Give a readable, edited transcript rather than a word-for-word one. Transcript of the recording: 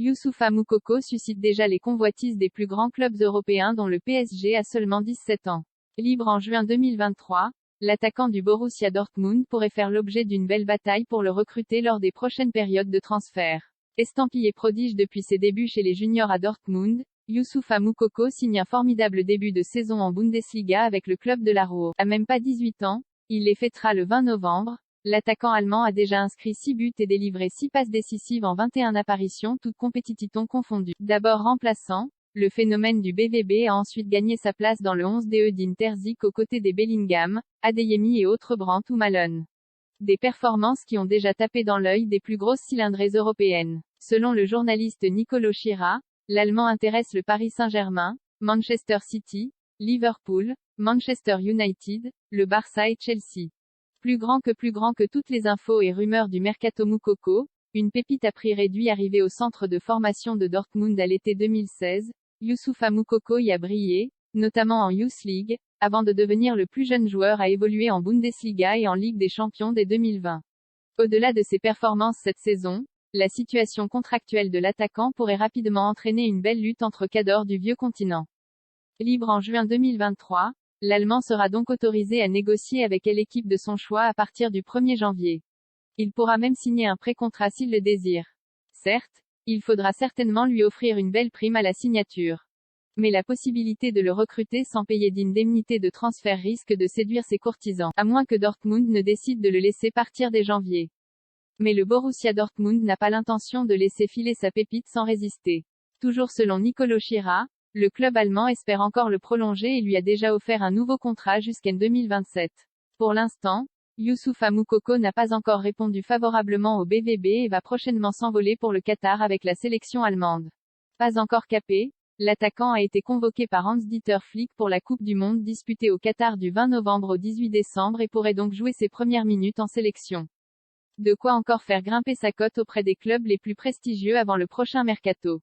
Youssoupha Moukoko suscite déjà les convoitises des plus grands clubs européens dont le PSG a seulement 17 ans. Libre en juin 2023, l'attaquant du Borussia Dortmund pourrait faire l'objet d'une belle bataille pour le recruter lors des prochaines périodes de transfert. Estampillé prodige depuis ses débuts chez les juniors à Dortmund, Youssoupha Moukoko signe un formidable début de saison en Bundesliga avec le club de la Ruhr. À même pas 18 ans, il les fêtera le 20 novembre. L'attaquant allemand a déjà inscrit 6 buts et délivré 6 passes décisives en 21 apparitions toutes compétitions confondues. D'abord remplaçant, le phénomène du BVB a ensuite gagné sa place dans le 11 de d'Interzik aux côtés des Bellingham, Adeyemi et autres Brandt ou Malone. Des performances qui ont déjà tapé dans l'œil des plus grosses cylindrées européennes. Selon le journaliste Nicolo Schira, l'Allemand intéresse le Paris Saint-Germain, Manchester City, Liverpool, Manchester United, le Barça et Chelsea. Plus grand que toutes les infos et rumeurs du mercato Moukoko, une pépite à prix réduit arrivée au centre de formation de Dortmund à l'été 2016, Youssoupha Moukoko y a brillé, notamment en Youth League, avant de devenir le plus jeune joueur à évoluer en Bundesliga et en Ligue des Champions dès 2020. Au-delà de ses performances cette saison, la situation contractuelle de l'attaquant pourrait rapidement entraîner une belle lutte entre cadors du vieux continent. Libre en juin 2023, l'Allemand sera donc autorisé à négocier avec l'équipe de son choix à partir du 1er janvier. Il pourra même signer un pré-contrat s'il le désire. Certes, il faudra certainement lui offrir une belle prime à la signature. Mais la possibilité de le recruter sans payer d'indemnité de transfert risque de séduire ses courtisans, à moins que Dortmund ne décide de le laisser partir dès janvier. Mais le Borussia Dortmund n'a pas l'intention de laisser filer sa pépite sans résister. Toujours selon Nicolo Schira, le club allemand espère encore le prolonger et lui a déjà offert un nouveau contrat jusqu'en 2027. Pour l'instant, Youssoupha Moukoko n'a pas encore répondu favorablement au BVB et va prochainement s'envoler pour le Qatar avec la sélection allemande. Pas encore capé, l'attaquant a été convoqué par Hans-Dieter Flick pour la Coupe du Monde disputée au Qatar du 20 novembre au 18 décembre et pourrait donc jouer ses premières minutes en sélection. De quoi encore faire grimper sa cote auprès des clubs les plus prestigieux avant le prochain mercato.